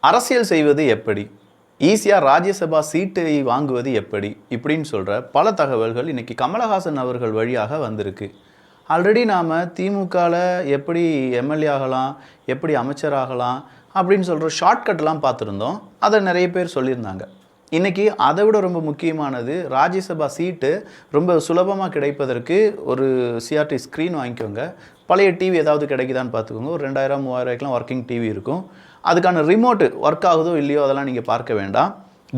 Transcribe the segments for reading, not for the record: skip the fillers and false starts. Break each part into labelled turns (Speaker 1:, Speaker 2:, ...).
Speaker 1: அரசியல் செய்வது எப்படி, ஈஸியாக ராஜ்யசபா சீட்டை வாங்குவது எப்படி இப்படின்னு சொல்கிற பல தகவல்கள் இன்றைக்கி கமலஹாசன் அவர்கள் வழியாக வந்திருக்கு. ஆல்ரெடி நாம் திமுகவில் எப்படி எம்எல்ஏ ஆகலாம், எப்படி அமைச்சராகலாம் அப்படின்னு சொல்கிற ஷார்ட்கட்லாம் பார்த்துருந்தோம். அதை நிறைய பேர் சொல்லியிருந்தாங்க. இன்றைக்கி அதை விட ரொம்ப முக்கியமானது, ராஜ்யசபா சீட்டு ரொம்ப சுலபமாக கிடைப்பதற்கு ஒரு சிஆர்டி ஸ்க்ரீன் வாங்கிக்கோங்க. பழைய டிவி ஏதாவது கிடைக்குதான்னு பார்த்துக்கோங்க. ஒரு 2000-3000 ரூபாய்க்குலாம் ஒர்க்கிங் டிவி இருக்கும். அதுக்கான ரிமோட்டு ஒர்க் ஆகுதோ இல்லையோ அதெல்லாம் நீங்கள் பார்க்க வேண்டாம்.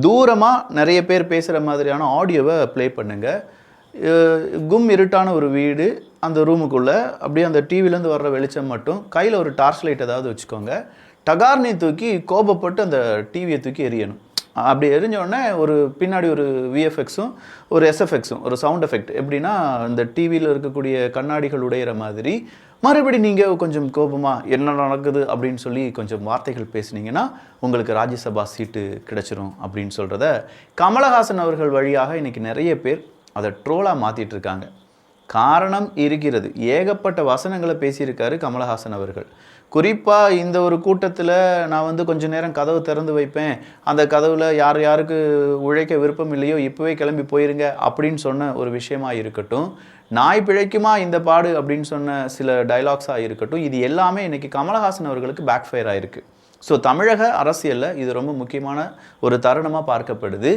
Speaker 1: தூரமாக நிறைய பேர் பேசுகிற மாதிரியான ஆடியோவை ப்ளே பண்ணுங்கள். கும் இருட்டான ஒரு வீடு, அந்த ரூமுக்குள்ளே அப்படியே அந்த டிவிலேருந்து வர்ற வெளிச்சம் மட்டும், கையில் ஒரு டார்ச் லைட் ஏதாவது வச்சுக்கோங்க. டகார்னி தூக்கி கோபப்பட்டு அந்த டிவியை தூக்கி எரியணும். அப்படி எரிஞ்சோடனே ஒரு பின்னாடி ஒரு விஎஃப்எக்ஸும் ஒரு எஸ்எஃப்எக்ஸும் ஒரு சவுண்ட் எஃபெக்ட், எப்படின்னா இந்த டிவியில் இருக்கக்கூடிய கண்ணாடிகள் உடையிற மாதிரி மறுபடி நீங்கள் கொஞ்சம் கோபமாக என்ன நடக்குது அப்படின்னு சொல்லி கொஞ்சம் வார்த்தைகள் பேசுனீங்கன்னா உங்களுக்கு ராஜ்யசபா சீட்டு கிடைச்சிரும் அப்படின்னு சொல்கிறத கமலஹாசன் அவர்கள் வழியாக இன்றைக்கி நிறைய பேர் அதை ட்ரோலாக மாற்றிட்டு இருக்காங்க. காரணம் இருக்கிறது. ஏகப்பட்ட வசனங்களை பேசியிருக்காரு கமலஹாசன் அவர்கள். குறிப்பாக இந்த ஒரு கூட்டத்தில் நான் கொஞ்சம் நேரம் கதவு திறந்து வைப்பேன், அந்த கதவில் யாருக்கு உழைக்க விருப்பம் இல்லையோ இப்போவே கிளம்பி போயிருங்க அப்படின்னு சொன்ன ஒரு விஷயமாக இருக்கட்டும், நாய் பிழைக்குமா இந்த பாடு அப்படின்னு சொன்ன சில டைலாக்ஸாக இருக்கட்டும், இது எல்லாமே இன்றைக்கி கமலஹாசன் அவர்களுக்கு பேக் ஃபயர் ஆகிருக்கு. ஸோ தமிழக அரசியலில் இது ரொம்ப முக்கியமான ஒரு தருணமாக பார்க்கப்படுது.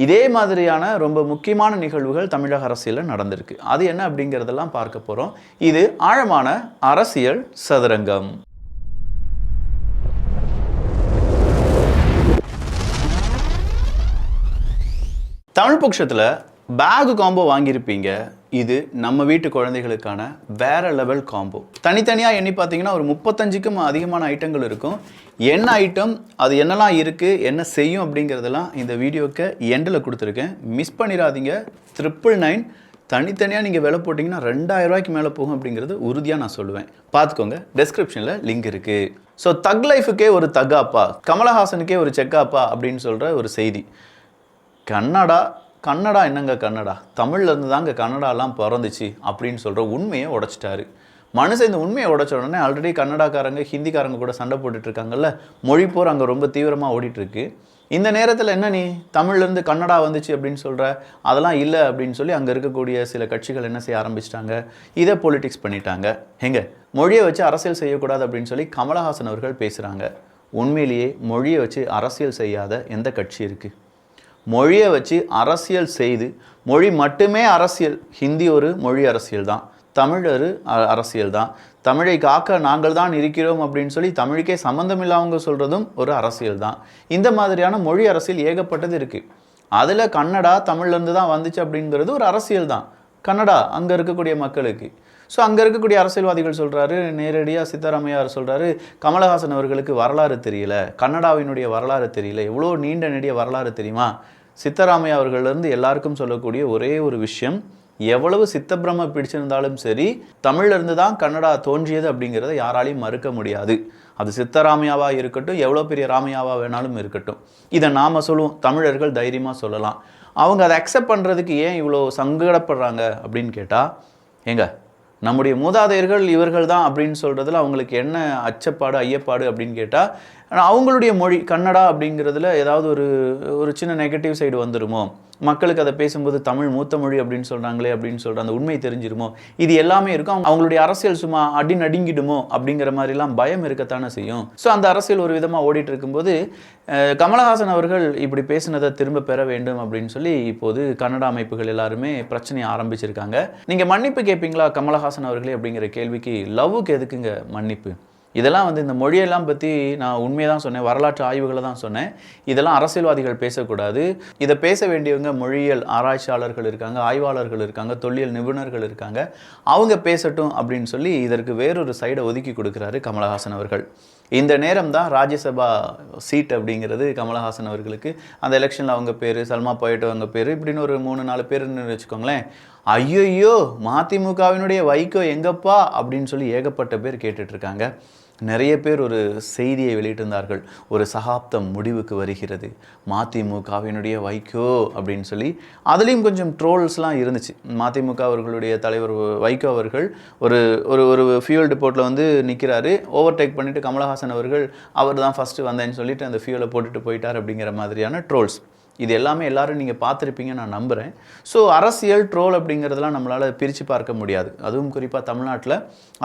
Speaker 1: இதே மாதிரியான ரொம்ப முக்கியமான நிகழ்வுகள் தமிழக அரசியலில் நடந்திருக்கு. அது என்ன அப்படிங்கிறதெல்லாம் பார்க்க போகிறோம். இது ஆழமான அரசியல் சதுரங்கம். தமிழ் பட்சத்தில் பேகு காம்போ வாங்கியிருப்பீங்க. இது நம்ம வீட்டு குழந்தைகளுக்கான வேற லெவல் காம்போ. தனித்தனியாக எண்ணி பார்த்தீங்கன்னா ஒரு 35க்கும் அதிகமான ஐட்டங்கள் இருக்கும். என்ன ஐட்டம், அது என்னெல்லாம் இருக்குது, என்ன செய்யும் அப்படிங்கிறதெல்லாம் இந்த வீடியோக்கு எண்டில் கொடுத்துருக்கேன். மிஸ் பண்ணிடாதீங்க. 999 தனித்தனியாக நீங்கள் விலை போட்டிங்கன்னா 2000 ரூபாய்க்கு மேலே போகும் அப்படிங்கிறது உறுதியாக நான் சொல்லுவேன். பார்த்துக்கோங்க, டெஸ்கிரிப்ஷனில் லிங்க் இருக்குது. ஸோ தக் லைஃபுக்கே ஒரு தக்காப்பா, கமலஹாசனுக்கே ஒரு செக்காப்பா அப்படின்னு சொல்கிற ஒரு செய்தி. கன்னடா என்னங்க கன்னடா, தமிழ்லேருந்து தாங்க கன்னடாலாம் பிறந்துச்சு அப்படின்னு சொல்கிற உண்மையை உடைச்சிட்டாரு மனுஷன். இந்த உண்மையை உடைச்ச உடனே ஆல்ரெடி கன்னடாக்காரங்க ஹிந்திக்காரங்க கூட சண்டை போட்டுட்ருக்காங்கல்ல, மொழிப்போர் அங்கே ரொம்ப தீவிரமாக ஓடிட்டுருக்கு. இந்த நேரத்தில் என்ன நீ தமிழ்லேருந்து கன்னடா வந்துச்சு அப்படின்னு சொல்கிற, அதெல்லாம் இல்லை அப்படின்னு சொல்லி அங்கே இருக்கக்கூடிய சில கட்சிகள் என்ன செய்ய ஆரம்பிச்சிட்டாங்க, இதை பொலிட்டிக்ஸ் பண்ணிட்டாங்க. மொழியை வச்சு அரசியல் செய்யக்கூடாது அப்படின்னு சொல்லி கமலஹாசன் அவர்கள் பேசுகிறாங்க. உண்மையிலேயே மொழியை வச்சு அரசியல் செய்யாத எந்த கட்சி இருக்குது? மொழியை வச்சு அரசியல் செய்து, மொழி மட்டுமே அரசியல். ஹிந்தி ஒரு மொழி அரசியல் தான், தமிழ் ஒரு அரசியல் தான். தமிழை காக்க நாங்கள் தான் இருக்கிறோம் அப்படின்னு சொல்லி தமிழுக்கே சம்மந்தம் இல்லாமல் சொல்கிறதும் ஒரு அரசியல் தான். இந்த மாதிரியான மொழி அரசியல் ஏகப்பட்டது இருக்குது. அதில் கன்னடா தமிழ்லேருந்து தான் வந்துச்சு அப்படிங்கிறது ஒரு அரசியல் தான். கன்னடா அங்கே இருக்கக்கூடிய மக்களுக்கு. ஸோ அங்கே இருக்கக்கூடிய அரசியல்வாதிகள் சொல்கிறாரு, நேரடியாக சித்தராமையார் சொல்கிறாரு, கமலஹாசன் அவர்களுக்கு வரலாறு தெரியல, கன்னடாவினுடைய வரலாறு தெரியல. எவ்வளோ நீண்ட நெடிய வரலாறு தெரியுமா? சித்தராமையா அவர்கள்லேருந்து எல்லாருக்கும் சொல்லக்கூடிய ஒரே ஒரு விஷயம், எவ்வளவு சித்தப்பிரம பிடிச்சிருந்தாலும் சரி, தமிழ்லேருந்து தான் கன்னடா தோன்றியது அப்படிங்கிறத யாராலையும் மறுக்க முடியாது. அது சித்தராமையாவாக இருக்கட்டும், எவ்வளோ பெரிய ராமையாவாக வேணாலும் இருக்கட்டும். இதை நாம் சொல்லுவோம், தமிழர்கள் தைரியமாக சொல்லலாம். அவங்க அதை அக்செப்ட் பண்ணுறதுக்கு ஏன் இவ்வளோ சங்கடப்படுறாங்க அப்படின்னு கேட்டால், நம்முடைய மூதாதையர்கள் இவர்கள் தான் அப்படின்னு சொல்கிறதுல அவங்களுக்கு என்ன அச்சப்பாடு ஐயப்பாடு அப்படின்னு கேட்டால், அவங்களுடைய மொழி கன்னடா அப்படிங்கிறதுல ஏதாவது ஒரு சின்ன நெகட்டிவ் சைடு வந்துடுமோ, மக்களுக்கு அதை பேசும்போது தமிழ் மூத்த மொழி அப்படின்னு சொல்கிறாங்களே அப்படின்னு சொல்கிற அந்த உண்மை தெரிஞ்சிருமோ, இது எல்லாமே இருக்கும். அவங்களுடைய அரசியல் சும்மா அடி நடுங்கிடுமோ அப்படிங்கிற மாதிரிலாம் பயம் இருக்கத்தானே செய்யும். ஸோ அந்த அரசியல் ஒரு விதமாக ஓடிட்டு இருக்கும்போது கமலஹாசன் அவர்கள் இப்படி பேசினதை திரும்ப பெற வேண்டும் அப்படின்னு சொல்லி இப்போது கன்னட அமைப்புகள் எல்லாருமே பிரச்சனையை ஆரம்பிச்சிருக்காங்க. நீங்கள் மன்னிப்பு கேட்பீங்களா கமலஹாசன் அவர்களே அப்படிங்கிற கேள்விக்கு, லவ்வுக்கு எதுக்குங்க மன்னிப்பு? இதெல்லாம் இந்த மொழியெல்லாம் பற்றி நான் உண்மையை தான் சொன்னேன், வரலாற்று ஆய்வுகளை தான் சொன்னேன். இதெல்லாம் அரசியல்வாதிகள் பேசக்கூடாது. இதை பேச வேண்டியவங்க மொழியியல் ஆராய்ச்சியாளர்கள் இருக்காங்க, ஆய்வாளர்கள் இருக்காங்க, தொல்லியல் நிபுணர்கள் இருக்காங்க, அவங்க பேசட்டும் அப்படின்னு சொல்லி இதற்கு வேறொரு சைடை ஒதுக்கி கொடுக்குறாரு கமலஹாசன் அவர்கள். இந்த நேரம் தான் ராஜ்யசபா சீட் அப்படிங்கிறது கமலஹாசன் அவர்களுக்கு. அந்த எலெக்ஷனில் அவங்க பேர், சல்மா போயிட்டு அவங்க பேர், இப்படின்னு ஒரு 3-4 பேருன்னு வச்சுக்கோங்களேன். ஐயோ மதிமுகவினுடைய வைகோ எங்கப்பா அப்படின்னு சொல்லி ஏகப்பட்ட பேர் கேட்டுட்ருக்காங்க. நிறைய பேர் ஒரு செய்தியை வெளியிட்டிருந்தார்கள். ஒரு சகாப்தம் முடிவுக்கு வருகிறது, மதிமுகவினுடைய வைகோ அப்படின்னு சொல்லி. அதுலேயும் கொஞ்சம் ட்ரோல்ஸ்லாம் இருந்துச்சு. மதிமுக அவர்களுடைய தலைவர் வைகோ அவர்கள் ஒரு ஒரு ஒரு ஃபியூல் டிப்போட்டில் வந்து நிற்கிறாரு. ஓவர்டேக் பண்ணிவிட்டு கமலஹாசன் அவர்கள் அவர் தான் ஃபஸ்ட்டு வந்தேன்னு சொல்லிட்டு அந்த ஃபியூலை போட்டுட்டு போயிட்டார் அப்படிங்கிற மாதிரியான ட்ரோல்ஸ். இது எல்லாமே எல்லாரும் நீங்கள் பார்த்துருப்பீங்க நான் நம்புகிறேன். ஸோ அரசியல் ட்ரோல் அப்படிங்கிறதெல்லாம் நம்மளால் பிரித்து பார்க்க முடியாது. அதுவும் குறிப்பாக தமிழ்நாட்டில்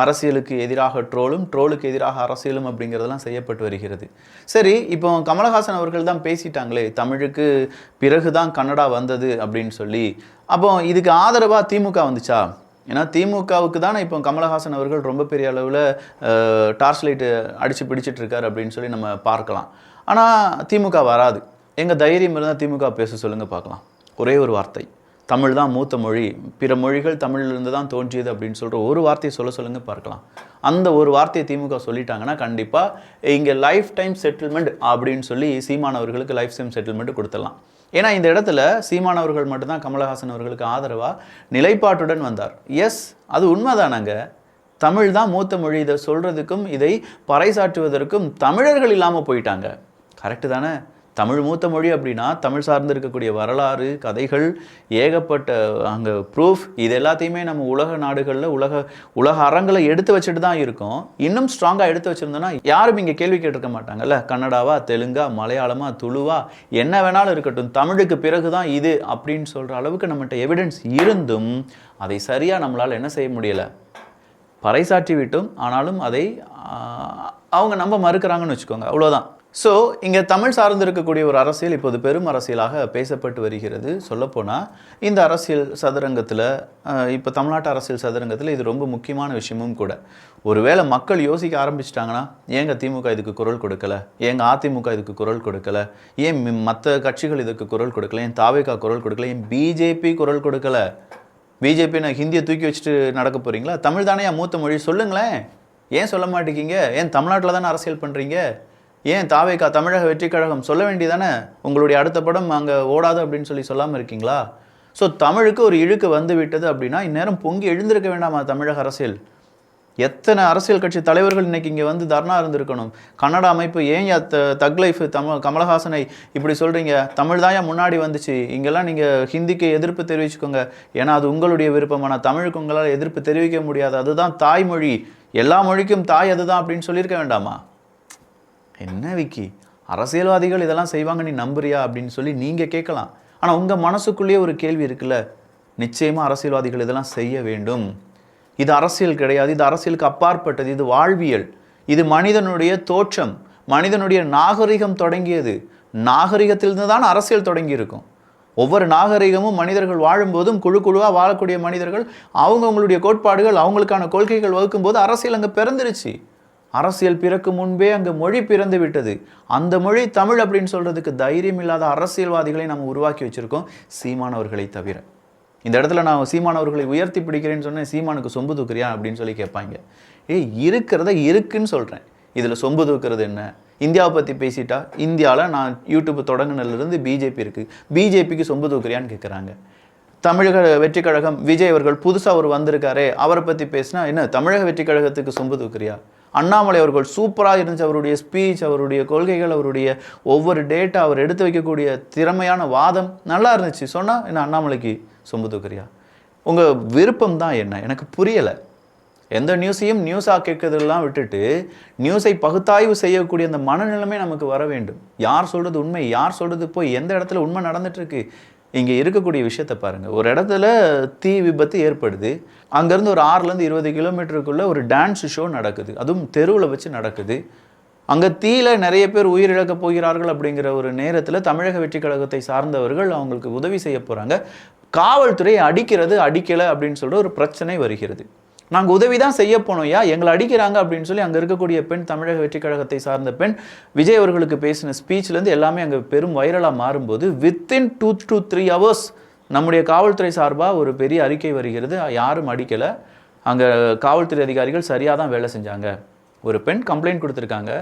Speaker 1: அரசியலுக்கு எதிராக ட்ரோலும் ட்ரோலுக்கு எதிராக அரசியலும் அப்படிங்கிறதெல்லாம் செய்யப்பட்டு வருகிறது. சரி, இப்போ கமலஹாசன் அவர்கள் தான் பேசிட்டாங்களே தமிழுக்கு பிறகு தான் கன்னடா வந்தது அப்படின்னு சொல்லி. அப்போ இதுக்கு ஆதரவாக திமுக வந்துச்சா? ஏன்னா திமுகவுக்கு தானே இப்போ கமலஹாசன் அவர்கள் ரொம்ப பெரிய அளவில் டார்ச் லைட்டு அடித்து பிடிச்சிட்டு இருக்கார் அப்படின்னு சொல்லி நம்ம பார்க்கலாம். ஆனால் திமுக வராது. எங்கள் தைரியம் இருந்தால் திமுக பேச சொல்லுங்கள் பார்க்கலாம். ஒரே ஒரு வார்த்தை, தமிழ் தான் மூத்த மொழி, பிற மொழிகள் தமிழிலிருந்து தான் தோன்றியது அப்படின்னு சொல்கிற ஒரு வார்த்தையை சொல்லுங்கள் பார்க்கலாம். அந்த ஒரு வார்த்தையை திமுக சொல்லிட்டாங்கன்னா கண்டிப்பாக இங்கே லைஃப் டைம் செட்டில்மெண்ட் அப்படின்னு சொல்லி சீமானவர்களுக்கு லைஃப் டைம் செட்டில்மெண்ட் கொடுத்துடலாம். ஏன்னா இந்த இடத்துல சீமானவர்கள் மட்டும்தான் கமலஹாசன் அவர்களுக்கு ஆதரவாக நிலைப்பாட்டுடன் வந்தார். எஸ், அது உண்மைதானாங்க. தமிழ் தான் மூத்த மொழி, இதை சொல்கிறதுக்கும் இதை பறைசாற்றுவதற்கும் தமிழர்கள் இல்லாமல் போயிட்டாங்க. கரெக்டு தானே? தமிழ் மூத்த மொழி அப்படின்னா தமிழ் சார்ந்து இருக்கக்கூடிய வரலாறு, கதைகள், ஏகப்பட்ட அங்கே ப்ரூஃப், இது எல்லாத்தையுமே நம்ம உலக நாடுகளில் உலக அரங்களை எடுத்து வச்சுட்டு தான் இருக்கோம். இன்னும் ஸ்ட்ராங்காக எடுத்து வச்சுருந்தோன்னா யாரும் இங்கே கேள்வி கேட்டிருக்க மாட்டாங்கல்ல. கன்னடாவா, தெலுங்கா, மலையாளமா, துளுவா, என்ன வேணாலும் இருக்கட்டும், தமிழுக்கு பிறகு தான் இது அப்படின்னு சொல்கிற அளவுக்கு நம்மகிட்ட எவிடன்ஸ் இருந்தும் அதை சரியாக நம்மளால் என்ன செய்ய முடியலை, பறைசாற்றி விட்டோம். ஆனாலும் அதை அவங்க நம்ப மறுக்கிறாங்கன்னு வச்சுக்கோங்க, அவ்வளோதான். ஸோ இங்கே தமிழ் சார்ந்து இருக்கக்கூடிய ஒரு அரசியல் இப்போது பெரும் அரசியலாக பேசப்பட்டு வருகிறது. சொல்லப்போனால் இந்த அரசியல் சதுரங்கத்தில், இப்போ தமிழ்நாட்டு அரசியல் சதுரங்கத்தில் இது ரொம்ப முக்கியமான விஷயமும் கூட. ஒருவேளை மக்கள் யோசிக்க ஆரம்பிச்சிட்டாங்கன்னா, ஏங்க திமுக இதுக்கு குரல் கொடுக்கல, ஏங்க அதிமுக இதுக்கு குரல் கொடுக்கல, ஏன் மற்ற கட்சிகள் இதுக்கு குரல் கொடுக்கல, ஏன் தாவேகா குரல் கொடுக்கல, ஏன் பிஜேபி குரல் கொடுக்கல? பிஜேபி நான் ஹிந்தியை தூக்கி வச்சுட்டு நடக்க போகிறீங்களா? தமிழ் தானே மூத்த மொழி, சொல்லுங்களேன். ஏன் சொல்ல மாட்டேங்கிங்க? ஏன் தமிழ்நாட்டில் தானே அரசியல் பண்ணுறீங்க? ஏன் தாவேகா தமிழக வெற்றி கழகம் சொல்ல வேண்டியதானே? உங்களுடைய அடுத்த படம் அங்கே ஓடாது அப்படின்னு சொல்லி சொல்லாமல் இருக்கீங்களா? ஸோ தமிழுக்கு ஒரு இழுக்கு வந்து விட்டது அப்படின்னா இந்நேரம் பொங்கி எழுந்திருக்க வேண்டாமா தமிழக அரசியல்? எத்தனை அரசியல் கட்சி தலைவர்கள் இன்னைக்கு இங்கே வந்து தர்ணா இருந்திருக்கணும். கன்னட அமைப்பு ஏன் தக் லைஃப் கமலஹாசனை இப்படி சொல்கிறீங்க, தமிழ் தான் முன்னாடி வந்துச்சு, இங்கெல்லாம் நீங்கள் ஹிந்திக்கு எதிர்ப்பு தெரிவிச்சுக்கோங்க, ஏன்னா அது உங்களுடைய விருப்பமான, தமிழுக்கு உங்களால் எதிர்ப்பு தெரிவிக்க முடியாது, அதுதான் தாய்மொழி, எல்லா மொழிக்கும் தாய் அதுதான் அப்படின்னு சொல்லியிருக்க வேண்டாமா? என்ன விக்கி, அரசியல்வாதிகள் இதெல்லாம் செய்வாங்க நீ நம்புறியா அப்படின்னு சொல்லி நீங்கள் கேட்கலாம். ஆனால் உங்கள் மனசுக்குள்ளேயே ஒரு கேள்வி இருக்குல்ல, நிச்சயமாக அரசியல்வாதிகள் இதெல்லாம் செய்ய வேண்டும். இது அரசியல் கிடையாது, இது அரசியலுக்கு அப்பாற்பட்டது, இது வாழ்வியல், இது மனிதனுடைய தோற்றம், மனிதனுடைய நாகரிகம் தொடங்கியது. நாகரிகத்திலிருந்து தான் அரசியல் தொடங்கி இருக்கும். ஒவ்வொரு நாகரிகமும் மனிதர்கள் வாழும்போதும் குழு குழுவாக வாழக்கூடிய மனிதர்கள் அவங்களுடைய கோட்பாடுகள், அவங்களுக்கான கொள்கைகள் வகுக்கும்போது அரசியல் அங்கே பிறந்துருச்சு. அரசியல் பிறக்கும் முன்பே அங்கே மொழி பிறந்து விட்டது. அந்த மொழி தமிழ் அப்படின்னு சொல்கிறதுக்கு தைரியம் இல்லாத அரசியல்வாதிகளை நம்ம உருவாக்கி வச்சுருக்கோம், சீமானவர்களை தவிர. இந்த இடத்துல நான் சீமானவர்களை உயர்த்தி பிடிக்கிறேன்னு சொன்னேன், சீமானுக்கு சொம்பு தூக்குறியா அப்படின்னு சொல்லி கேட்பாங்க. இருக்கிறத இருக்குன்னு சொல்கிறேன். இதில் சொம்பு தூக்குறது என்ன? இந்தியாவை பற்றி பேசிட்டா, இந்தியாவில் நான் யூடியூப் தொடங்கினதுலேருந்து பிஜேபி இருக்குது, பிஜேபிக்கு சொம்பு தூக்குறியான்னு கேட்குறாங்க. தமிழக வெற்றி கழகம் விஜய் அவர்கள் புதுசாக அவர் வந்திருக்காரே, அவரை பற்றி பேசினா என்ன தமிழக வெற்றி கழகத்துக்கு சொம்பு தூக்குறியா? அண்ணாமலை அவர்கள் சூப்பராக இருந்துச்சு, அவருடைய ஸ்பீச், அவருடைய கொள்கைகள், அவருடைய ஒவ்வொரு டேட்டா, அவர் எடுத்து வைக்கக்கூடிய திறமையான வாதம் நல்லா இருந்துச்சு, சொன்னால் என்ன அண்ணாமலைக்கு சொம்பு தூக்குறியா? உங்கள் விருப்பம் தான் என்ன எனக்கு புரியலை. எந்த நியூஸையும் நியூஸாக கேட்கறதெல்லாம் விட்டுட்டு நியூஸை பகுத்தாய்வு செய்யக்கூடிய அந்த மனநிலைமை நமக்கு வர வேண்டும். யார் சொல்கிறது உண்மை, யார் சொல்கிறது போய், எந்த இடத்துல உண்மை நடந்துட்டுருக்கு. இங்கே இருக்கக்கூடிய விஷயத்தை பாருங்கள். ஒரு இடத்துல தீ விபத்து ஏற்படுது, அங்கேருந்து ஒரு 6லேருந்து 20 கிலோமீட்டருக்குள்ளே ஒரு டான்ஸ் ஷோ நடக்குது, அதுவும் தெருவில் வச்சு நடக்குது. அங்கே தீயில நிறைய பேர் உயிரிழக்கப் போகிறார்கள் அப்படிங்கிற ஒரு நேரத்தில் தமிழக வெற்றி கழகத்தை சார்ந்தவர்கள் அவங்களுக்கு உதவி செய்ய போகிறாங்க. காவல்துறை அடிக்கலை அப்படின்னு சொல்லிட்டு ஒரு பிரச்சனை வருகிறது. நாங்கள் உதவி தான் செய்ய போனோம், எங்களை அடிக்கிறாங்க அப்படின்னு சொல்லி அங்கே இருக்கக்கூடிய பெண், தமிழக வெற்றி கழகத்தை சார்ந்த பெண், விஜய் அவர்களுக்கு பேசின ஸ்பீச்லேருந்து எல்லாமே அங்கே பெரும் வைரலாக மாறும்போது வித்தின் 2 to 3 hours நம்முடைய காவல்துறை சார்பாக ஒரு பெரிய அறிக்கை வருகிறது. யாரும் அடிக்கலை, அங்கே காவல்துறை அதிகாரிகள் சரியாக தான் வேலை செஞ்சாங்க. ஒரு பெண் கம்ப்ளைண்ட் கொடுத்துருக்காங்க,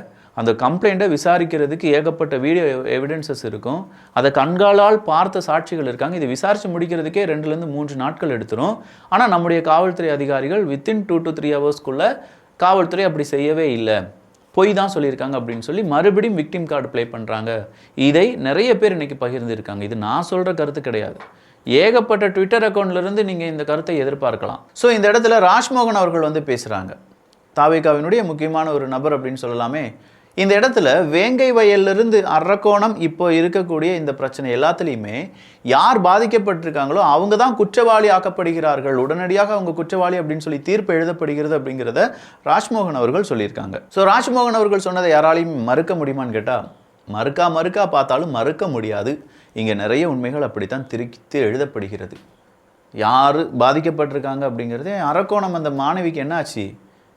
Speaker 1: அந்த கம்ப்ளைண்ட்டை விசாரிக்கிறதுக்கு ஏகப்பட்ட வீடியோ எவிடன்சஸ் இருக்கும், அதை கண்காலால் பார்த்த சாட்சிகள் இருக்காங்க. இதை விசாரித்து முடிக்கிறதுக்கே 2லேருந்து 3 நாட்கள் எடுத்துரும். ஆனால் நம்முடைய காவல்துறை அதிகாரிகள் வித்தின் 2 to 3 ஹவர்ஸ்க்குள்ளே காவல்துறை அப்படி செய்யவே இல்லை. பொய் தான் சொல்லியிருக்காங்க அப்படின்னு சொல்லி மறுபடியும் விக்டிம் கார்டு ப்ளே பண்ணுறாங்க. இதை நிறைய பேர் இன்னைக்கு பகிர்ந்துருக்காங்க. இது நான் சொல்கிற கருத்து கிடையாது. ஏகப்பட்ட ட்விட்டர் அக்கௌண்ட்லேருந்து நீங்கள் இந்த கருத்தை எதிர்பார்க்கலாம். ஸோ இந்த இடத்துல ராஜ்மோகன் அவர்கள் வந்து பேசுகிறாங்க. தாவேகாவினுடைய முக்கியமான ஒரு நபர் அப்படின்னு சொல்லலாமே. இந்த இடத்துல வேங்கை வயல்லிருந்து அரக்கோணம் இப்போ இருக்கக்கூடிய இந்த பிரச்சனை எல்லாத்துலேயுமே யார் பாதிக்கப்பட்டிருக்காங்களோ அவங்க தான் குற்றவாளி ஆக்கப்படுகிறார்கள். உடனடியாக அவங்க குற்றவாளி அப்படின்னு சொல்லி தீர்ப்பு எழுதப்படுகிறது அப்படிங்கிறத ராஜ்மோகன் அவர்கள் சொல்லியிருக்காங்க. ஸோ ராஜ்மோகன் அவர்கள் சொன்னதை யாராலையும் மறுக்க முடியுமான்னு கேட்டால் மறுக்கா பார்த்தாலும் மறுக்க முடியாது. இங்கே நிறைய உண்மைகள் அப்படித்தான் திரித்து எழுதப்படுகிறது. யார் பாதிக்கப்பட்டிருக்காங்க அப்படிங்கிறதே அரக்கோணம் அந்த மாணவிக்கு என்ன ஆச்சு,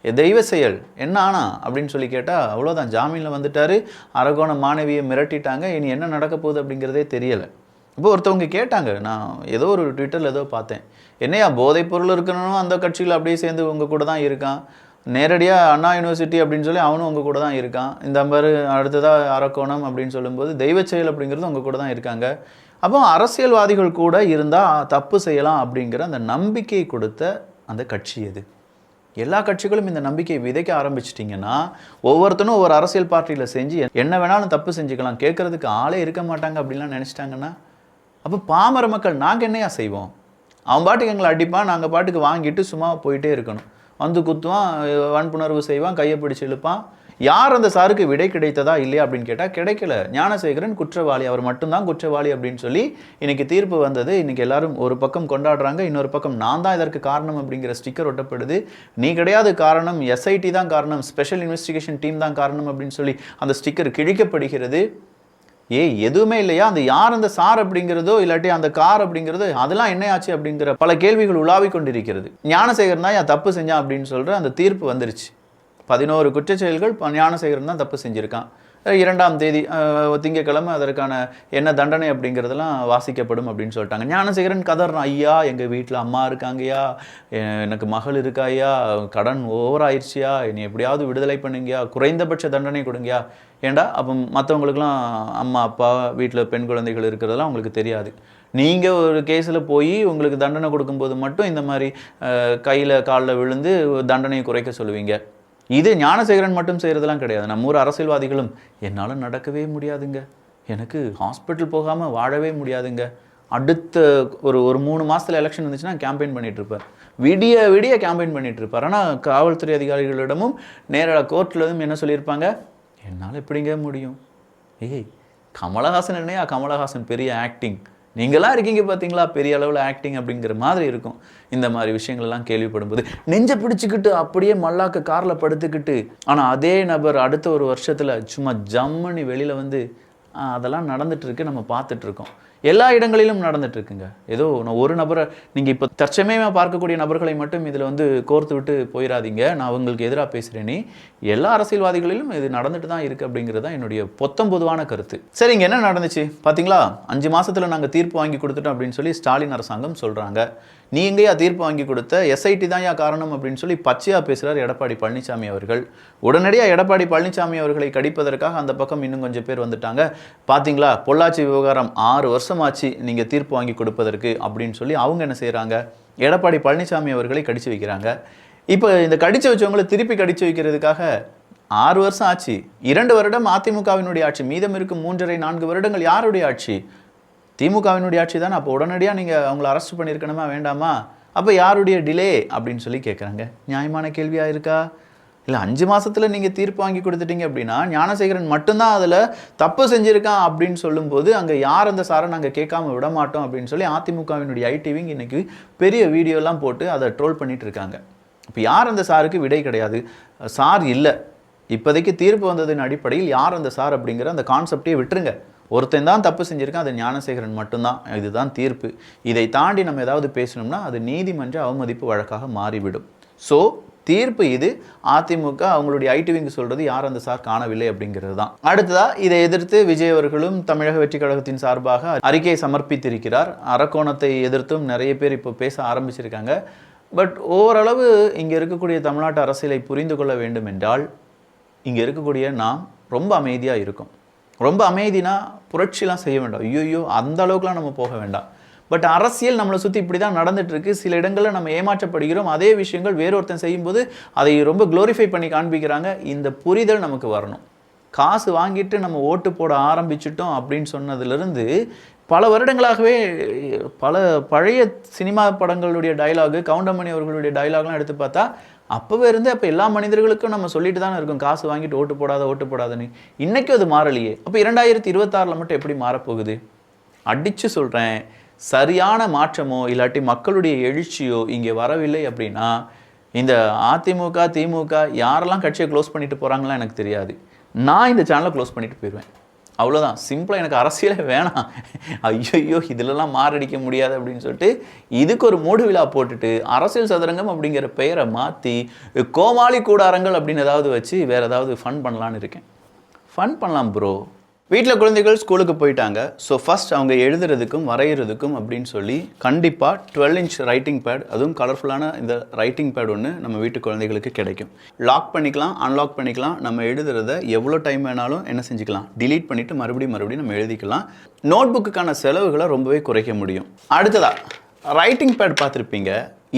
Speaker 1: தெய்வ செயல் என்ன ஆனா அப்படின்னு சொல்லி கேட்டால் அவ்வளோதான், ஜாமீனில் வந்துட்டார். அரக்கோணம் மாணவியை மிரட்டிட்டாங்க. இனி என்ன நடக்க போகுது அப்படிங்கிறதே தெரியலை. இப்போ ஒருத்தவங்க கேட்டாங்க, நான் ஏதோ ஒரு ட்விட்டரில் ஏதோ பார்த்தேன், என்னையா போதைப் பொருள் இருக்கணும் அந்த கட்சியில் அப்படியே சேர்ந்து உங்கள் கூட தான் இருக்கான், நேரடியாக அண்ணா யூனிவர்சிட்டி அப்படின்னு சொல்லி அவனும் உங்கள் கூட தான் இருக்கான், இந்த மாதிரி அடுத்ததாக அரக்கோணம் அப்படின்னு சொல்லும்போது தெய்வ செயல் அப்படிங்கிறது உங்கள் கூட தான் இருக்காங்க. அப்போ அரசியல்வாதிகள் கூட இருந்தால் தப்பு செய்யலாம் அப்படிங்கிற அந்த நம்பிக்கை கொடுத்த அந்த கட்சி எது? எல்லா கட்சிகளும் இந்த நம்பிக்கையை விதைக்க ஆரம்பிச்சிட்டிங்கன்னா ஒவ்வொருத்தனும் ஒவ்வொரு அரசியல் பார்ட்டியில் செஞ்சு என்ன வேணாலும் தப்பு செஞ்சுக்கலாம், கேட்குறதுக்கு ஆளே இருக்க மாட்டாங்க அப்படின்லாம் நினச்சிட்டாங்கன்னா அப்போ பாமர மக்கள் நாங்கள் என்னையா செய்வோம்? அவன் பாட்டுக்கு எங்களை அடிப்பான், நாங்கள் பாட்டுக்கு வாங்கிட்டு சும்மா போயிட்டே இருக்கணும். வந்து குத்துவான், வன்புணர்வு செய்வான், கையை பிடிச்சி இழுப்பான். யார் அந்த சாருக்கு விடை கிடைத்ததா இல்லையா அப்படின்னு கேட்டால் கிடைக்கல. ஞானசேகரன் குற்றவாளி, அவர் மட்டும்தான் குற்றவாளி அப்படின்னு சொல்லி இன்னைக்கு தீர்ப்பு வந்தது. இன்னைக்கு எல்லாரும் ஒரு பக்கம் கொண்டாடுறாங்க, இன்னொரு பக்கம் நான் தான் இதற்கு காரணம் அப்படிங்கிற ஸ்டிக்கர் ஒட்டப்படுது. நீ கிடையாது காரணம், எஸ்ஐடி தான் காரணம், ஸ்பெஷல் இன்வெஸ்டிகேஷன் டீம் தான் காரணம் அப்படின்னு சொல்லி அந்த ஸ்டிக்கர் கிழிக்கப்படுகிறது. எதுவுமே இல்லையா? அந்த யார் அந்த சார் அப்படிங்கிறதோ இல்லாட்டி அந்த கார் அப்படிங்கிறதோ அதெல்லாம் என்ன ஆச்சு அப்படிங்கிற பல கேள்விகள் உலாவி கொண்டிருக்கிறது. ஞானசேகரன் தான் தப்பு செஞ்சான் அப்படின்னு சொல்கிற அந்த தீர்ப்பு வந்துருச்சு. 11 குற்றச்செயல்கள் ஞானசேகரன் தான் தப்பு செஞ்சுருக்கான். 2ஆம் தேதி திங்கக்கிழமை அதற்கான என்ன தண்டனை அப்படிங்கிறதெல்லாம் வாசிக்கப்படும் அப்படின்னு சொல்லிட்டாங்க. ஞானசேகரன் கதறான், ஐயா எங்கள் வீட்டில் அம்மா இருக்காங்கய்யா, எனக்கு மகள் இருக்காய்யா, கடன் ஓவர் ஆயிடுச்சியா, என்னை எப்படியாவது விடுதலை பண்ணுங்கயா, குறைந்தபட்ச தண்டனை கொடுங்கயா. ஏண்டா அப்போ மற்றவங்களுக்குலாம் அம்மா அப்பா வீட்டில் பெண் குழந்தைகள் இருக்கிறதெல்லாம் உங்களுக்கு தெரியாது. நீங்கள் ஒரு கேஸில் போய் உங்களுக்கு தண்டனை கொடுக்கும்போது மட்டும் இந்த மாதிரி கையில் காலில் விழுந்து தண்டனையை குறைக்க சொல்லுவீங்க. இது ஞானசேகரன் மட்டும் செய்கிறதெல்லாம் கிடையாது. நம்ம ஊர் அரசியல்வாதிகளும் என்னால் நடக்கவே முடியாதுங்க, எனக்கு ஹாஸ்பிட்டல் போகாமல் வாழவே முடியாதுங்க, அடுத்த ஒரு 3 மாதத்தில் எலெக்ஷன் வந்துச்சுன்னா கேம்பெயின் பண்ணிகிட்ருப்பார், விடிய விடிய கேம்பெயின் பண்ணிகிட்ருப்பார். ஆனால் காவல்துறை அதிகாரிகளிடமும் நேராக கோர்ட்லேயும் என்ன சொல்லியிருப்பாங்க, என்னால் எப்படிங்க முடியும், கமலஹாசன் என்னையா கமலஹாசன் பெரிய ஆக்டிங், நீங்களாம் இருக்கீங்க பார்த்தீங்களா பெரிய அளவில் ஆக்டிங் அப்படிங்கிற மாதிரி இருக்கும். இந்த மாதிரி விஷயங்கள்லாம் கேள்விப்படும்போது நெஞ்சை பிடிச்சிக்கிட்டு அப்படியே மல்லாக்க காரில் படுத்துக்கிட்டு, ஆனால் அதே நபர் அடுத்த ஒரு வருஷத்தில் சும்மா ஜம்மனி வெளியில் வந்து அதெல்லாம் நடந்துகிட்ருக்கு, நம்ம பார்த்துட்ருக்கோம். எல்லா இடங்களிலும் நடந்துகிட்ருக்குங்க. ஏதோ ஒரு நபரை நீங்கள் இப்போ தற்சமயமாக பார்க்கக்கூடிய நபர்களை மட்டும் இதில் வந்து கோர்த்து விட்டு போயிடாதீங்க, நான் அவங்களுக்கு எதிராக பேசுகிறேனே, எல்லா அரசியல்வாதிகளிலும் இது நடந்துட்டு தான் இருக்குது அப்படிங்கிறது தான் என்னுடைய பொதுவான கருத்து. சரி, இங்கே என்ன நடந்துச்சு பார்த்தீங்களா? 5 மாதத்தில் நாங்கள் தீர்ப்பு வாங்கி கொடுத்துட்டோம் அப்படின்னு சொல்லி ஸ்டாலின் அரசாங்கம் சொல்கிறாங்க. நீ எங்கேயா தீர்ப்பு வாங்கி கொடுத்த, எஸ்ஐடி தான் காரணம் அப்படின்னு சொல்லி பச்சையாக பேசுகிறார் எடப்பாடி பழனிசாமி அவர்கள். உடனடியாக எடப்பாடி பழனிசாமி அவர்களை கடிப்பதற்காக அந்த பக்கம் இன்னும் கொஞ்சம் பேர் வந்துட்டாங்க. பார்த்தீங்களா, பொள்ளாச்சி விவகாரம் 6 வருஷமாச்சு நீங்கள் தீர்ப்பு வாங்கி கொடுப்பதற்கு அப்படின்னு சொல்லி அவங்க என்ன செய்கிறாங்க, எடப்பாடி பழனிசாமி அவர்களை கடிச்சு வைக்கிறாங்க. இப்போ இந்த கடிச்சு வச்சவங்களை திருப்பி கடிச்சு வைக்கிறதுக்காக 6 வருஷம் ஆச்சு, 2 வருடம் அதிமுகவினுடைய ஆட்சி, மீதம் இருக்கும் 3.5-4 வருடங்கள் யாருடைய ஆட்சி? திமுகவினுடைய ஆட்சி தானே. அப்போ உடனடியாக நீங்கள் அவங்கள அரெஸ்ட் பண்ணியிருக்கணுமா வேண்டாமா? அப்போ யாருடைய டிலே அப்படின்னு சொல்லி கேட்குறாங்க. நியாயமான கேள்வியாக இருக்கா? இல்லை 5 மாதத்தில் நீங்கள் தீர்ப்பு வாங்கி கொடுத்துட்டீங்க அப்படின்னா ஞானசேகரன் மட்டும்தான் அதில் தப்பு செஞ்சுருக்கான் அப்படின்னு சொல்லும்போது அங்கே யார் அந்த சாரை நாங்கள் கேட்காம விட மாட்டோம் அப்படின்னு சொல்லி அதிமுகவினுடைய ஐடிவிங் இன்றைக்கி பெரிய வீடியோலாம் போட்டு அதை ட்ரோல் பண்ணிகிட்டு இருக்காங்க. இப்போ யார் அந்த சாருக்கு விடை கிடையாது, சார் இல்லை. இப்போதைக்கு தீர்ப்பு வந்ததின் அடிப்படையில் யார் அந்த சார் அப்படிங்கிற அந்த கான்செப்டே விட்டுருங்க. ஒருத்தன் தான் தப்பு செஞ்சுருக்கான், அது ஞானசேகரன் மட்டும்தான், இதுதான் தீர்ப்பு. இதை தாண்டி நம்ம ஏதாவது பேசணும்னா அது நீதிமன்ற அவமதிப்பு வழக்காக மாறிவிடும். ஸோ தீர்ப்பு இது. அதிமுக அவங்களுடைய ஐடிவிங்க சொல்கிறது யார் அந்த சார் காணவில்லை அப்படிங்கிறது தான். அடுத்ததாக இதை எதிர்த்து விஜய் அவர்களும் தமிழக வெற்றி கழகத்தின் சார்பாக அறிக்கையை சமர்ப்பித்திருக்கிறார். அரக்கோணத்தை எதிர்த்தும் நிறைய பேர் இப்போ பேச ஆரம்பிச்சிருக்காங்க. பட் ஓரளவு இங்கே இருக்கக்கூடிய தமிழ்நாட்டு அரசியலை புரிந்து கொள்ள வேண்டும் என்றால் இங்கே இருக்கக்கூடிய நாம் ரொம்ப அமைதியாக இருக்கும். ரொம்ப அமைதினா புரட்சிலாம் செய்ய வேண்டாம், ஐயோ அந்த அளவுக்குலாம் நம்ம போக வேண்டாம். பட் அரசியல் நம்மளை சுற்றி இப்படி தான் நடந்துட்டு இருக்கு. சில இடங்களில் நம்ம ஏமாற்றப்படுகிறோம். அதே விஷயங்கள் வேறொருத்தன் செய்யும்போது அதை ரொம்ப க்ளோரிஃபை பண்ணி காண்பிக்கிறாங்க. இந்த புரிதல் நமக்கு வரணும். காசு வாங்கிட்டு நம்ம ஓட்டு போட ஆரம்பிச்சிட்டோம் அப்படின்னு சொன்னதுலேருந்து பல வருடங்களாகவே பல பழைய சினிமா படங்களுடைய டைலாகு, கவுண்டமணி அவர்களுடைய டைலாக்லாம் எடுத்து பார்த்தா அப்போவே இருந்து அப்போ எல்லா மனிதர்களுக்கும் நம்ம சொல்லிட்டு தானே இருக்கோம், காசு வாங்கிட்டு ஓட்டு போடாதன்னு. இன்றைக்கும் அது மாறலையே. அப்போ 2026 மட்டும் எப்படி மாறப்போகுது? அடித்து சொல்கிறேன், சரியான மாற்றமோ இல்லாட்டி மக்களுடைய எழுச்சியோ இங்கே வரவில்லை அப்படின்னா இந்த அதிமுக திமுக யாரெல்லாம் கட்சியை க்ளோஸ் பண்ணிட்டு போகிறாங்களா எனக்கு தெரியாது. நான் இந்த சேனலை க்ளோஸ் பண்ணிட்டு போயிடுவேன். அவ்வளோதான், சிம்பிளாக. எனக்கு அரசியலே வேணாம், ஐயோ இதிலெல்லாம் மாரடிக்க முடியாது அப்படின்னு சொல்லிட்டு இதுக்கு ஒரு மூடு விழா போட்டுட்டு அரசியல் சதுரங்கம் அப்படிங்கிற பெயரை மாற்றி கோமாளி கூடாரங்கள் அப்படின்னு ஏதாவது வச்சு வேறு ஏதாவது ஃபன் பண்ணலான்னு இருக்கேன். ஃபன் பண்ணலாம் ப்ரோ. வீட்டில் குழந்தைகள் ஸ்கூலுக்கு போயிட்டாங்க. ஸோ ஃபஸ்ட் அவங்க எழுதுறதுக்கும் வரைகிறதுக்கும் அப்படின்னு சொல்லி கண்டிப்பாக 12 இன்ச் ரைட்டிங் பேட், அதுவும் கலர்ஃபுல்லான இந்த ரைட்டிங் பேட் ஒன்று நம்ம வீட்டு குழந்தைகளுக்கு கிடைக்கும். லாக் பண்ணிக்கலாம், அன்லாக் பண்ணிக்கலாம். நம்ம எழுதுறத எவ்வளோ டைம் வேணாலும் என்ன செஞ்சுக்கலாம், டிலீட் பண்ணிவிட்டு மறுபடியும் நம்ம எழுதிக்கலாம். நோட் புக்குக்கான செலவுகளை ரொம்பவே குறைக்க முடியும். அடுத்ததாக ரைட்டிங் பேட் பார்த்துருப்பீங்க.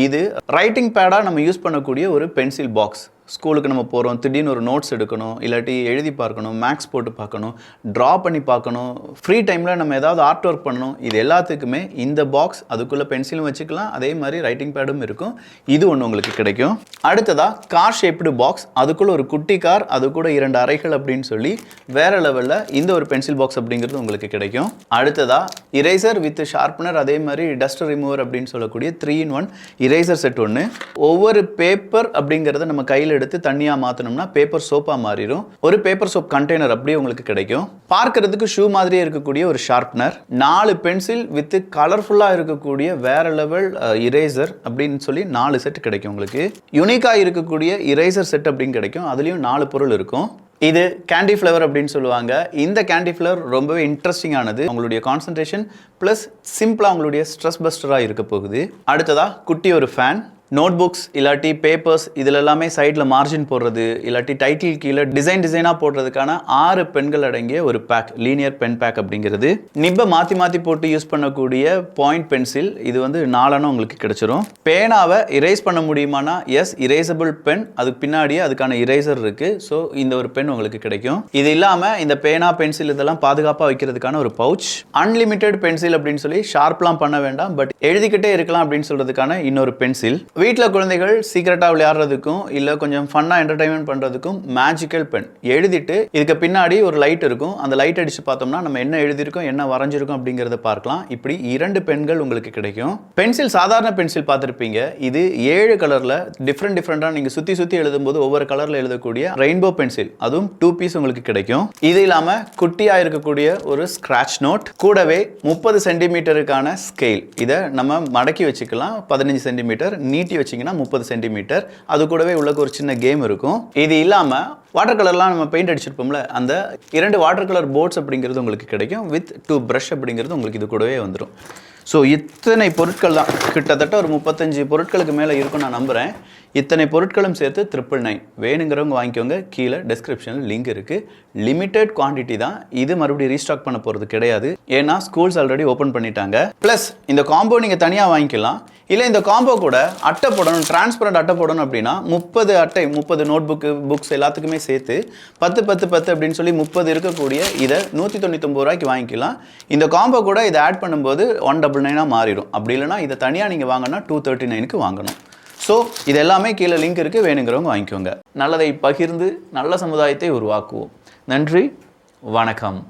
Speaker 1: இது ரைட்டிங் பேடாக நம்ம யூஸ் பண்ணக்கூடிய ஒரு பென்சில் பாக்ஸ். ஸ்கூலுக்கு நம்ம போகிறோம், திடீர்னு ஒரு நோட்ஸ் எடுக்கணும், இல்லாட்டி எழுதி பார்க்கணும், மேக்ஸ் போட்டு பார்க்கணும், ட்ரா பண்ணி பார்க்கணும், ஃப்ரீ டைமில் நம்ம ஏதாவது ஆர்ட் ஒர்க் பண்ணணும். இது எல்லாத்துக்குமே இந்த பாக்ஸ், அதுக்குள்ளே பென்சிலும் வச்சுக்கலாம், அதே மாதிரி ரைட்டிங் பேடும் இருக்கும். இது ஒன்று உங்களுக்கு கிடைக்கும். அடுத்ததாக கார் ஷேப்டு பாக்ஸ், அதுக்குள்ளே ஒரு குட்டி கார், அது கூட 2 அறைகள் அப்படின்னு சொல்லி வேறு லெவலில் இந்த ஒரு பென்சில் பாக்ஸ் அப்படிங்கிறது உங்களுக்கு கிடைக்கும். அடுத்ததாக இரேசர் வித் ஷார்ப்னர், அதே மாதிரி டஸ்ட் ரிமூவர் அப்படின்னு சொல்லக்கூடிய 3-in-1 இரேசர் செட் ஒன்று. ஒவ்வொரு பேப்பர் அப்படிங்கிறத நம்ம கையில் எடுத்து தண்ணியாக மாற்றணும்னா பேப்பர் சோப்பாக மாறிடும். ஒரு பேப்பர் சோப் கண்டெய்னர் அப்படியே உங்களுக்கு கிடைக்கும். பார்க்கறதுக்கு ஷூ மாதிரியே இருக்கக்கூடிய ஒரு ஷார்ப்னர், 4 பென்சில் வித் கலர்ஃபுல்லாக இருக்கக்கூடிய வேற லெவல் இரேசர் அப்படின்னு சொல்லி 4 செட் கிடைக்கும் உங்களுக்கு. யூனிக்காக இருக்கக்கூடிய இரேசர் செட் அப்படின்னு கிடைக்கும். அதுலேயும் 4 பொருள் இருக்கும். இது கேண்டி ஃப்ளவர் அப்படின்னு சொல்லுவாங்க. இந்த கேண்டி ஃப்ளவர் ரொம்பவே இன்ட்ரெஸ்டிங்கானது. உங்களுடைய கான்சன்ட்ரேஷன் ப்ளஸ் சிம்பிளாக உங்களுடைய ஸ்ட்ரெஸ் பஸ்டராக இருக்க போகுது. அடுத்ததாக குட்டி ஒரு ஃபேன், நோட் புக்ஸ் இல்லாட்டி பேப்பர்ஸ் இதில் எல்லாமே சைடில் மார்ஜின் போடுறது, இல்லாட்டி டைட்டில் கீழே டிசைனாக போடுறதுக்கான 6 பென்கள் அடங்கிய ஒரு பேக், லீனியர் பென் பேக் அப்படிங்கிறது. நிப்பை மாற்றி போட்டு யூஸ் பண்ணக்கூடிய பாயிண்ட் பென்சில், இது வந்து 4 உங்களுக்கு கிடைச்சிரும். பேனாவை இரேஸ் பண்ண முடியுமானா எஸ், இரேசபிள் பென், அதுக்கு பின்னாடியே அதுக்கான இரேசர் இருக்குது. ஸோ இந்த ஒரு பென் உங்களுக்கு கிடைக்கும். இது இல்லாமல் இந்த பேனா பென்சில் இதெல்லாம் பாதுகாப்பாக வைக்கிறதுக்கான ஒரு பவுச். அன்லிமிட்டெட் பென்சில் அப்படின்னு சொல்லி ஷார்ப்லாம் பண்ண வேண்டாம், பட் எழுதிக்கிட்டே இருக்கலாம் அப்படின்னு சொல்கிறதுக்கான இன்னொரு பென்சில். வீட்டில் குழந்தைகள் சீக்கிரட்டாக விளையாடுறதுக்கும் இல்லை கொஞ்சம் ஃபன்னாக என்டர்டைன்மெண்ட் பண்ணுறதுக்கும் மேஜிக்கல் பென். எழுதிட்டு இதுக்கு பின்னாடி ஒரு லைட் இருக்கும், அந்த லைட் அடித்து பார்த்தோம்னா நம்ம என்ன எழுதியிருக்கோம் என்ன வரைஞ்சிருக்கோம் அப்படிங்கிறத பார்க்கலாம். இப்படி 2 பென்கள் உங்களுக்கு கிடைக்கும். பென்சில் சாதாரண பென்சில் பார்த்துருப்பீங்க. இது 7 கலரில் டிஃப்ரெண்டாக நீங்கள் சுற்றி எழுதும்போது ஒவ்வொரு கலரில் எழுதக்கூடிய ரெயின்போ பென்சில், அதுவும் 2 பீஸ் உங்களுக்கு கிடைக்கும். இது இல்லாமல் குட்டியாக இருக்கக்கூடிய ஒரு ஸ்க்ராட்ச் நோட், கூடவே 30 சென்டிமீட்டருக்கான ஸ்கேல். இதை நம்ம மடக்கி வச்சுக்கலாம். 15 சென்டிமீட்டர் நீட்டி வச்சிங்கன்னா 30 சென்டிமீட்டர். அது கூடவே உள்ளக்கு ஒரு சின்ன கேம் இருக்கும். இது இல்லாமல் வாட்டர் கலர்லாம் நம்ம பெயிண்ட் அடிச்சிருப்போம்ல, அந்த 2 வாட்டர் கலர் போர்ட்ஸ் அப்படிங்கிறது உங்களுக்கு கிடைக்கும். வித் 2 ப்ரஷ் அப்படிங்கிறது உங்களுக்கு இது கூடவே வந்துடும். ஸோ இத்தனை பொருட்கள் தான், கிட்டத்தட்ட ஒரு 35 பொருட்களுக்கு மேலே இருக்கும் நான் நம்புகிறேன். இத்தனை பொருட்களும் சேர்த்து 999. வேணுங்கிறவங்க வாங்கிக்கோங்க. கீழே டெஸ்கிரிப்ஷனில் லிங்க் இருக்குது. லிமிட்டட் குவான்டிட்டி தான். இது மறுபடியும் ரீஸ்டாக் பண்ண போகிறது கிடையாது. ஏன்னா ஸ்கூல்ஸ் ஆல்ரெடி ஓப்பன் பண்ணிட்டாங்க. ப்ளஸ் இந்த காம்போ நீங்கள் தனியாக வாங்கிக்கலாம். இல்லை இந்த காம்போ கூட அட்டை போடணும், டிரான்ஸ்பரண்ட் அட்டை போடணும் அப்படின்னா 30 அட்டை, 30 நோட் புக்ஸ் எல்லாத்துக்குமே சேர்த்து 10 அப்படின்னு சொல்லி 30 இருக்கக்கூடிய இதை 199 ரூபாய்க்கு வாங்கிக்கலாம். இந்த காம்போ கூட இதை ஆட் பண்ணும்போது 199 மாறிடும். அப்படி இல்லைனா இதை தனியாக நீங்கள் வாங்கினா 239க்கு வாங்கணும். ஸோ இது எல்லாமே கீழே லிங்க் இருக்குது, வேணுங்கிறவங்க வாங்கிக்கோங்க. நல்லதை பகிர்ந்து நல்ல சமுதாயத்தை உருவாக்குவோம். நன்றி, வணக்கம்.